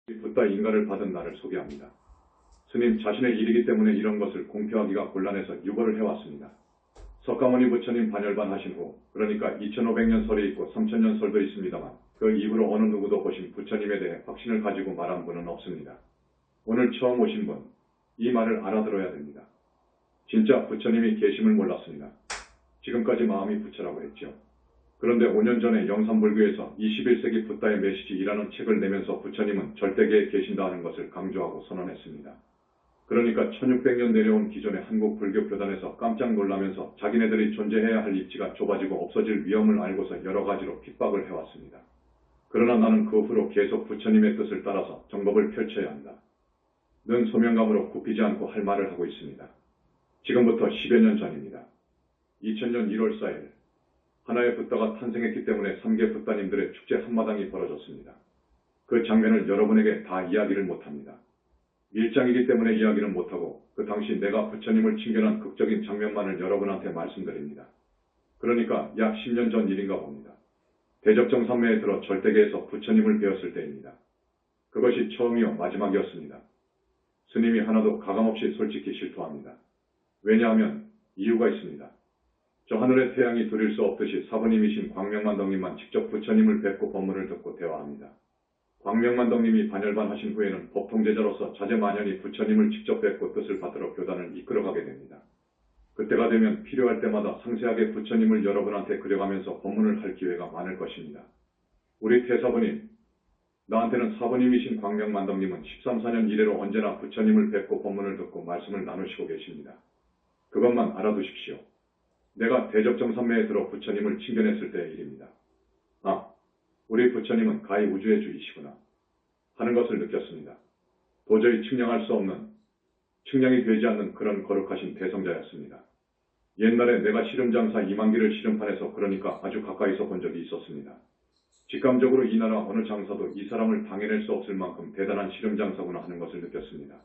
붓다 인가를 받은 나를 소개합니다. 스님 자신의 일이기 때문에 이런 것을 공표하기가 곤란해서 유보를 해왔습니다. 석가모니 부처님 반열반하신 후, 그러니까 2500년 설이 있고 3000년 설도 있습니다만 그 이후로 어느 누구도 보신 부처님에 대해 확신을 가지고 말한 분은 없습니다. 오늘 처음 오신 분, 이 말을 알아들어야 됩니다. 진짜 부처님이 계심을 몰랐습니다. 지금까지 마음이 부처라고 했죠. 그런데 5년 전에 영산불교에서 21세기 붓다의 메시지이라는 책을 내면서 부처님은 절대계에 계신다는 것을 강조하고 선언했습니다. 그러니까 1600년 내려온 기존의 한국 불교 교단에서 깜짝 놀라면서 자기네들이 존재해야 할 입지가 좁아지고 없어질 위험을 알고서 여러 가지로 핍박을 해왔습니다. 그러나 나는 그 후로 계속 부처님의 뜻을 따라서 정법을 펼쳐야 한다. 는 소명감으로 굽히지 않고 할 말을 하고 있습니다. 지금부터 10여 년 전입니다. 2000년 1월 4일 하나의 붓다가 탄생했기 때문에 3개 붓다님들의 축제 한마당이 벌어졌습니다. 그 장면을 여러분에게 다 이야기를 못합니다. 일장이기 때문에 이야기는 못하고 그 당시 내가 부처님을 칭견한 극적인 장면만을 여러분한테 말씀드립니다. 그러니까 약 10년 전 일인가 봅니다. 대적정산매에 들어 절대계에서 부처님을 배웠을 때입니다. 그것이 처음이요 마지막이었습니다. 스님이 하나도 가감없이 솔직히 실토합니다. 왜냐하면 이유가 있습니다. 저 하늘의 태양이 두릴 수 없듯이 사부님이신 광명만덕님만 직접 부처님을 뵙고 법문을 듣고 대화합니다. 광명만덕님이 반열반하신 후에는 법통제자로서 자제만연히 부처님을 직접 뵙고 뜻을 받들어 교단을 이끌어가게 됩니다. 그때가 되면 필요할 때마다 상세하게 부처님을 여러분한테 그려가면서 법문을 할 기회가 많을 것입니다. 우리 태사부님, 나한테는 사부님이신 광명만덕님은 13, 14년 이래로 언제나 부처님을 뵙고 법문을 듣고 말씀을 나누시고 계십니다. 그것만 알아두십시오. 내가 대적정산매에 들어 부처님을 칭견했을 때의 일입니다. 아, 우리 부처님은 가히 우주의 주이시구나 하는 것을 느꼈습니다. 도저히 측량할 수 없는, 측량이 되지 않는 그런 거룩하신 대성자였습니다. 옛날에 내가 씨름장사 이만기를 씨름판에서 그러니까 아주 가까이서 본 적이 있었습니다. 직감적으로 이 나라 어느 장사도 이 사람을 당해낼 수 없을 만큼 대단한 씨름장사구나 하는 것을 느꼈습니다.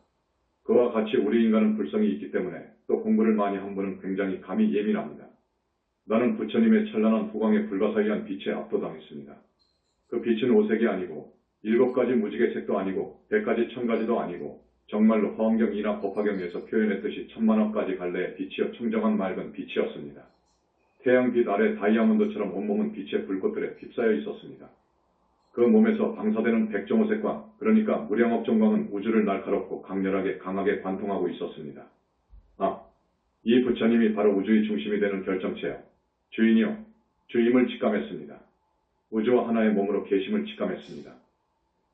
그와 같이 우리 인간은 불성이 있기 때문에 또 공부를 많이 한 분은 굉장히 감이 예민합니다. 나는 부처님의 찬란한 후광에 불가사의한 빛에 압도당했습니다. 그 빛은 오색이 아니고 7가지 무지개색도 아니고 100가지 1000가지도 아니고 정말로 허언경이나 법화경에서 표현했듯이 천만억가지 갈래의 빛이여 청정한 맑은 빛이었습니다. 태양빛 아래 다이아몬드처럼 온몸은 빛의 불꽃들에 휩싸여 있었습니다. 그 몸에서 방사되는 백종호색광, 그러니까 무량억 종광은 우주를 날카롭고 강렬하게 강하게 관통하고 있었습니다. 아, 이 부처님이 바로 우주의 중심이 되는 결정체요. 주인이요, 주임을 직감했습니다. 우주와 하나의 몸으로 계심을 직감했습니다.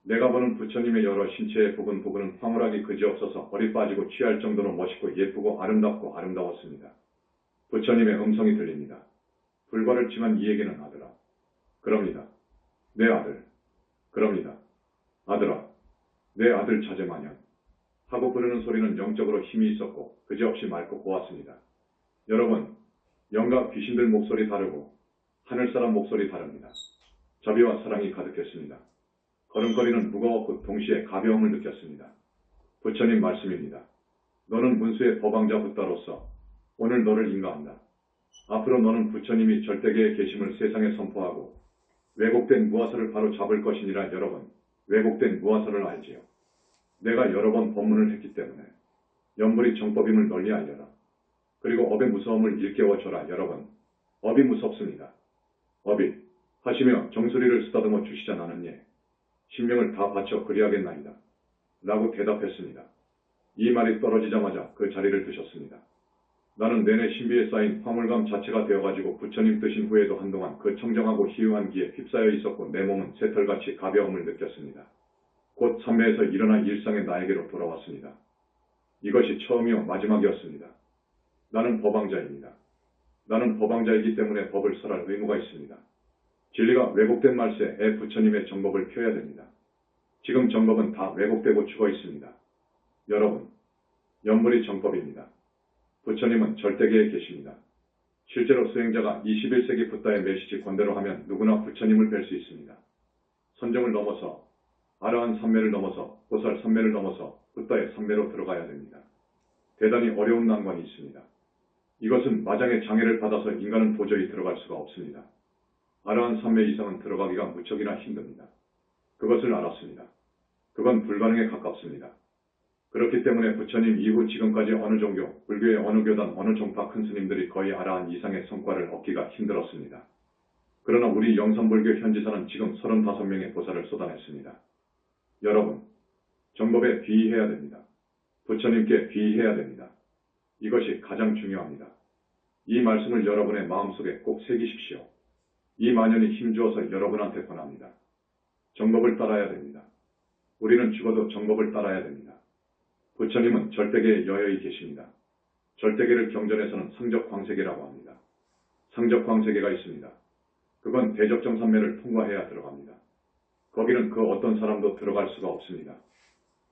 내가 보는 부처님의 여러 신체의 부분은 황홀하기 그지없어서 어리 빠지고 취할 정도로 멋있고 예쁘고 아름답고 아름다웠습니다. 부처님의 음성이 들립니다. 불과를 칭한 이에게는 아들아. 그럽니다. 내 아들. 그럽니다. 아들아. 내 아들 자제마년. 하고 부르는 소리는 영적으로 힘이 있었고 그지없이 맑고 고왔습니다. 여러분, 영과 귀신들 목소리 다르고 하늘사람 목소리 다릅니다. 자비와 사랑이 가득했습니다. 걸음걸이는 무거웠고 동시에 가벼움을 느꼈습니다. 부처님 말씀입니다. 너는 문수의 법왕자 붓다로서 오늘 너를 인가한다. 앞으로 너는 부처님이 절대계에 계심을 세상에 선포하고 왜곡된 무화서를 바로 잡을 것이니라. 여러분, 왜곡된 무화서를 알지요. 내가 여러 번 법문을 했기 때문에 연불이 정법임을 널리 알려라. 그리고 업의 무서움을 일깨워줘라. 여러분, 업이 무섭습니다. 업이 하시며 정수리를 쓰다듬어 주시자. 나는 예, 신명을 다 바쳐 그리하겠나이다. 라고 대답했습니다. 이 말이 떨어지자마자 그 자리를 드셨습니다. 나는 내내 신비에 쌓인 화물감 자체가 되어가지고 부처님 뜨신 후에도 한동안 그 청정하고 희유한 기에 휩싸여 있었고 내 몸은 새털같이 가벼움을 느꼈습니다. 곧 삼매에서 일어나 일상의 나에게로 돌아왔습니다. 이것이 처음이요 마지막이었습니다. 나는 법왕자입니다. 나는 법왕자이기 때문에 법을 설할 의무가 있습니다. 진리가 왜곡된 말세에 부처님의 정법을 펴야 됩니다. 지금 정법은 다 왜곡되고 죽어 있습니다. 여러분, 연불이 정법입니다. 부처님은 절대계에 계십니다. 실제로 수행자가 21세기 붓다의 메시지 권대로 하면 누구나 부처님을 뵐 수 있습니다. 선정을 넘어서 아라한 삼매를 넘어서 보살 삼매를 넘어서 붓다의 삼매로 들어가야 됩니다. 대단히 어려운 난관이 있습니다. 이것은 마장의 장애를 받아서 인간은 도저히 들어갈 수가 없습니다. 아라한 삼매 이상은 들어가기가 무척이나 힘듭니다. 그것을 알았습니다. 그것 그건 불가능에 가깝습니다. 그렇기 때문에 부처님 이후 지금까지 어느 종교, 불교의 어느 교단, 어느 종파 큰 스님들이 거의 아라한 이상의 성과를 얻기가 힘들었습니다. 그러나 우리 영산불교 현지사는 지금 35명의 보살을 쏟아냈습니다. 여러분, 정법에 귀의해야 됩니다. 부처님께 귀의해야 됩니다. 이것이 가장 중요합니다. 이 말씀을 여러분의 마음속에 꼭 새기십시오. 이 만연이 힘주어서 여러분한테 권합니다. 정법을 따라야 됩니다. 우리는 죽어도 정법을 따라야 됩니다. 부처님은 절대계에 여여히 계십니다. 절대계를 경전에서는 상적광세계라고 합니다. 상적광세계가 있습니다. 그건 대적정산매를 통과해야 들어갑니다. 거기는 그 어떤 사람도 들어갈 수가 없습니다.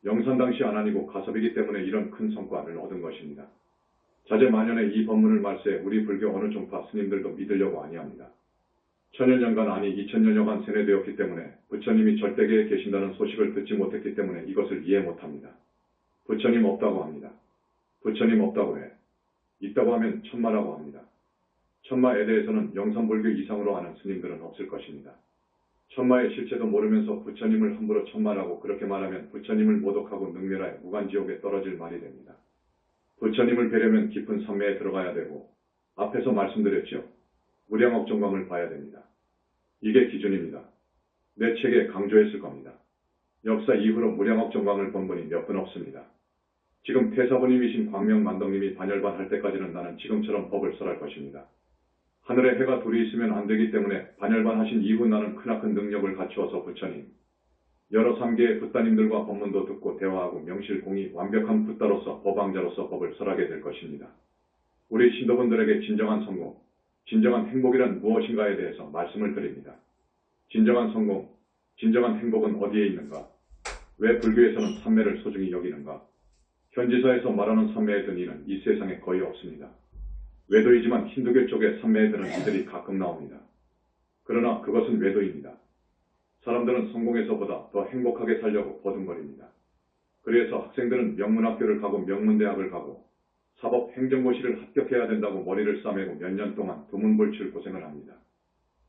영산당시 안한이고 가섭이기 때문에 이런 큰 성과를 얻은 것입니다. 자제만연의 이 법문을 말세 우리 불교 어느 종파 스님들도 믿으려고 아니합니다. 천여년간 아니 2000년여간 세뇌되었기 때문에 부처님이 절대계에 계신다는 소식을 듣지 못했기 때문에 이것을 이해 못합니다. 부처님 없다고 합니다. 부처님 없다고 해. 있다고 하면 천마라고 합니다. 천마에 대해서는 영산불교 이상으로 아는 스님들은 없을 것입니다. 천마의 실체도 모르면서 부처님을 함부로 천마라고 그렇게 말하면 부처님을 모독하고 능멸하여 무간지옥에 떨어질 말이 됩니다. 부처님을 뵈려면 깊은 산매에 들어가야 되고 앞에서 말씀드렸죠. 무량억정광을 봐야 됩니다. 이게 기준입니다. 내 책에 강조했을 겁니다. 역사 이후로 무량억정광을 본 분이 몇 분 없습니다. 지금 태사부님이신 광명만덕님이 반열반할 때까지는 나는 지금처럼 법을 설할 것입니다. 하늘에 해가 둘이 있으면 안 되기 때문에 반열반하신 이후 나는 크나큰 능력을 갖추어서 부처님, 여러 3개의 붓다님들과 법문도 듣고 대화하고 명실공히 완벽한 붓다로서 법왕자로서 법을 설하게 될 것입니다. 우리 신도분들에게 진정한 성공, 진정한 행복이란 무엇인가에 대해서 말씀을 드립니다. 진정한 성공, 진정한 행복은 어디에 있는가? 왜 불교에서는 삼매를 소중히 여기는가? 현지사에서 말하는 삼매에 든 이는 이 세상에 거의 없습니다. 외도이지만 힌두교 쪽에 삼매에 드는 이들이 가끔 나옵니다. 그러나 그것은 외도입니다. 사람들은 성공해서보다 더 행복하게 살려고 버둥거립니다. 그래서 학생들은 명문학교를 가고 명문대학을 가고 사법행정고시를 합격해야 된다고 머리를 싸매고 몇 년 동안 두문불출 고생을 합니다.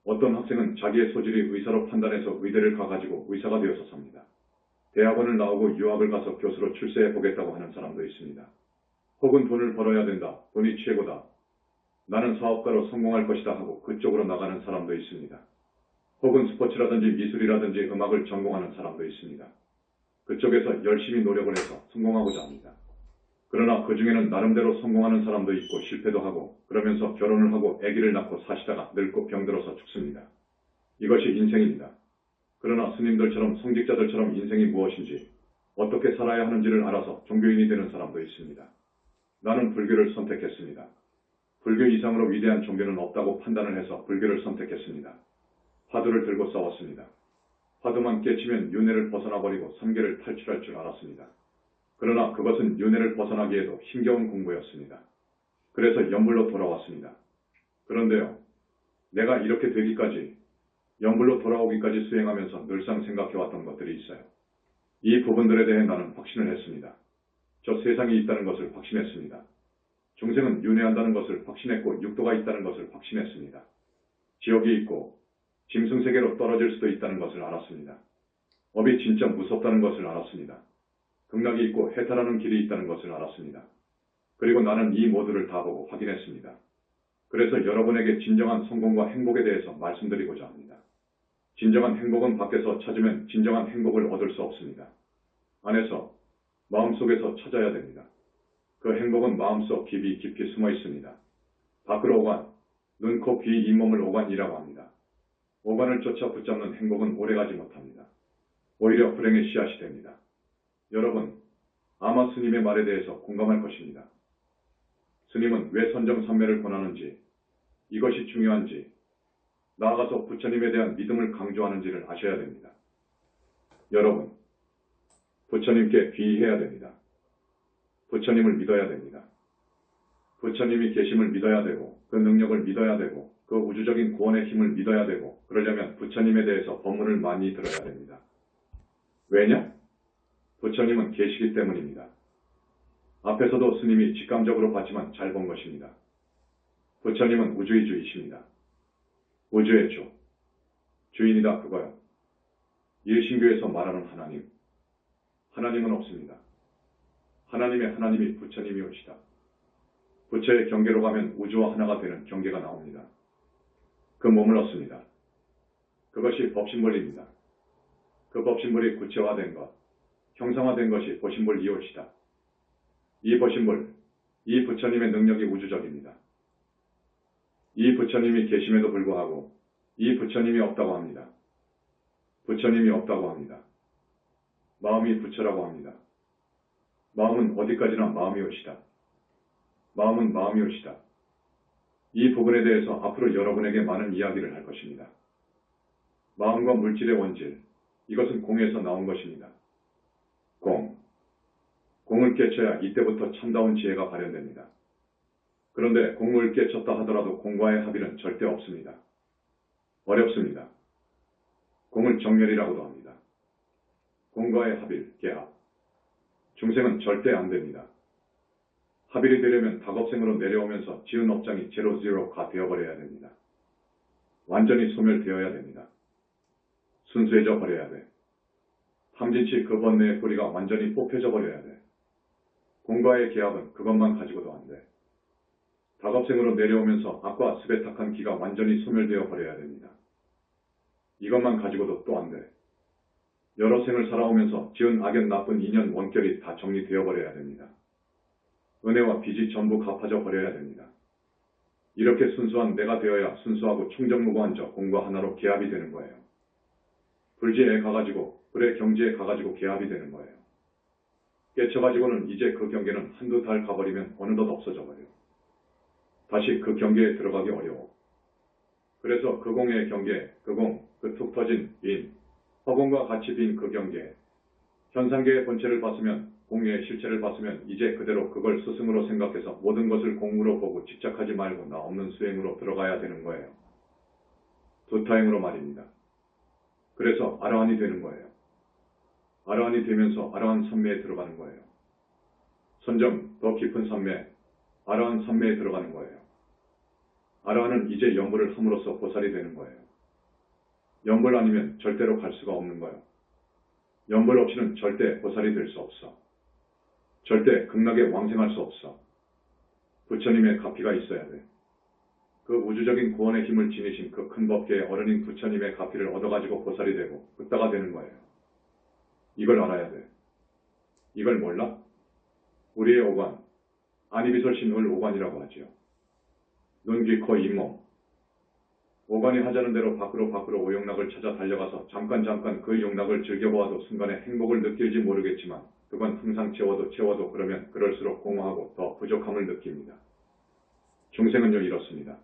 어떤 학생은 자기의 소질이 의사로 판단해서 의대를 가가지고 의사가 되어서 삽니다. 대학원을 나오고 유학을 가서 교수로 출세해 보겠다고 하는 사람도 있습니다. 혹은 돈을 벌어야 된다. 돈이 최고다. 나는 사업가로 성공할 것이다 하고 그쪽으로 나가는 사람도 있습니다. 혹은 스포츠라든지 미술이라든지 음악을 전공하는 사람도 있습니다. 그쪽에서 열심히 노력을 해서 성공하고자 합니다. 그러나 그 중에는 나름대로 성공하는 사람도 있고 실패도 하고 그러면서 결혼을 하고 아기를 낳고 사시다가 늙고 병들어서 죽습니다. 이것이 인생입니다. 그러나 스님들처럼 성직자들처럼 인생이 무엇인지 어떻게 살아야 하는지를 알아서 종교인이 되는 사람도 있습니다. 나는 불교를 선택했습니다. 불교 이상으로 위대한 종교는 없다고 판단을 해서 불교를 선택했습니다. 화두를 들고 싸웠습니다. 화두만 깨치면 윤회를 벗어나버리고 삼계를 탈출할 줄 알았습니다. 그러나 그것은 윤회를 벗어나기에도 힘겨운 공부였습니다. 그래서 연불로 돌아왔습니다. 그런데요, 내가 이렇게 되기까지, 연불로 돌아오기까지 수행하면서 늘상 생각해왔던 것들이 있어요. 이 부분들에 대해 나는 확신을 했습니다. 저 세상이 있다는 것을 확신했습니다. 중생은 윤회한다는 것을 확신했고 육도가 있다는 것을 확신했습니다. 지옥이 있고 짐승세계로 떨어질 수도 있다는 것을 알았습니다. 업이 진짜 무섭다는 것을 알았습니다. 극락이 있고 해탈하는 길이 있다는 것을 알았습니다. 그리고 나는 이 모두를 다 보고 확인했습니다. 그래서 여러분에게 진정한 성공과 행복에 대해서 말씀드리고자 합니다. 진정한 행복은 밖에서 찾으면 진정한 행복을 얻을 수 없습니다. 안에서, 마음속에서 찾아야 됩니다. 그 행복은 마음속 깊이 숨어 있습니다. 밖으로 오간, 눈, 코, 귀, 잇몸을 오간이라고 합니다. 오간을 쫓아 붙잡는 행복은 오래가지 못합니다. 오히려 불행의 씨앗이 됩니다. 여러분, 아마 스님의 말에 대해서 공감할 것입니다. 스님은 왜 선정삼매를 권하는지, 이것이 중요한지, 나아가서 부처님에 대한 믿음을 강조하는지를 아셔야 됩니다. 여러분, 부처님께 귀의해야 됩니다. 부처님을 믿어야 됩니다. 부처님이 계심을 믿어야 되고 그 능력을 믿어야 되고 그 우주적인 구원의 힘을 믿어야 되고 그러려면 부처님에 대해서 법문을 많이 들어야 됩니다. 왜냐? 부처님은 계시기 때문입니다. 앞에서도 스님이 직감적으로 봤지만 잘 본 것입니다. 부처님은 우주의 주이십니다. 우주의 주. 주인이다 그거요. 일신교에서 말하는 하나님. 하나님은 없습니다. 하나님의 하나님이 부처님이 오시다. 부처의 경계로 가면 우주와 하나가 되는 경계가 나옵니다. 그 몸을 얻습니다. 그것이 법신본리입니다. 그 법신본이 구체화된 것, 형상화된 것이 보신볼 이옷이다. 이 보신볼, 이 부처님의 능력이 우주적입니다. 이 부처님이 계심에도 불구하고 이 부처님이 없다고 합니다. 부처님이 없다고 합니다. 마음이 부처라고 합니다. 마음은 어디까지나 마음이옷이다. 마음은 마음이옷이다. 이 부분에 대해서 앞으로 여러분에게 많은 이야기를 할 것입니다. 마음과 물질의 원질, 이것은 공에서 나온 것입니다. 공. 공을 깨쳐야 이때부터 참다운 지혜가 발현됩니다. 그런데 공을 깨쳤다 하더라도 공과의 합의는 절대 없습니다. 어렵습니다. 공을 정멸이라고도 합니다. 공과의 합일, 계합. 중생은 절대 안 됩니다. 합일이 되려면 다겁생으로 내려오면서 지은 업장이 제로 제로가 되어버려야 됩니다. 완전히 소멸되어야 됩니다. 순수해져 버려야 돼. 탐진치 그 번뇌의 뿌리가 완전히 뽑혀져 버려야 돼. 공과의 계합은 그것만 가지고도 안 돼. 다겁생으로 내려오면서 악과 습에 탁한 기가 완전히 소멸되어 버려야 됩니다. 이것만 가지고도 또 안 돼. 여러 생을 살아오면서 지은 악연 나쁜 인연 원결이 다 정리되어 버려야 됩니다. 은혜와 빚이 전부 갚아져 버려야 됩니다. 이렇게 순수한 내가 되어야 순수하고 충정무구한 저 공과 하나로 계합이 되는 거예요. 불지에 가가지고 불의 경지에 가가지고 계합이 되는 거예요. 깨쳐가지고는 이제 그 경계는 한두 달 가버리면 어느덧 없어져 버려. 다시 그 경계에 들어가기 어려워. 그래서 그 공의 경계, 그 공, 그 툭 터진 빈, 허공과 같이 빈 그 경계, 현상계의 본체를 봤으면, 공의 실체를 봤으면 이제 그대로 그걸 스승으로 생각해서 모든 것을 공으로 보고 집착하지 말고 나 없는 수행으로 들어가야 되는 거예요. 두타행으로 말입니다. 그래서 아라한이 되는 거예요. 아라한이 되면서 아라한 삼매에 들어가는 거예요. 선점, 더 깊은 삼매, 아라한 삼매에 들어가는 거예요. 아라한은 이제 연불을 함으로써 보살이 되는 거예요. 연불 아니면 절대로 갈 수가 없는 거예요. 연불 없이는 절대 보살이 될 수 없어. 절대 극락에 왕생할 수 없어. 부처님의 가피가 있어야 돼. 그 우주적인 구원의 힘을 지니신 그 큰 법계의 어른인 부처님의 가피를 얻어가지고 보살이 되고 붓다가 되는 거예요. 이걸 알아야 돼. 이걸 몰라? 우리의 오관, 아니비설신울 오관이라고 하지요. 눈, 귀, 코, 잇몸. 오관이 하자는 대로 밖으로 오용락을 찾아 달려가서 잠깐 그 용락을 즐겨보아도 순간에 행복을 느낄지 모르겠지만 그건 항상 채워도 그러면 그럴수록 공허하고 더 부족함을 느낍니다. 중생은요 이렇습니다.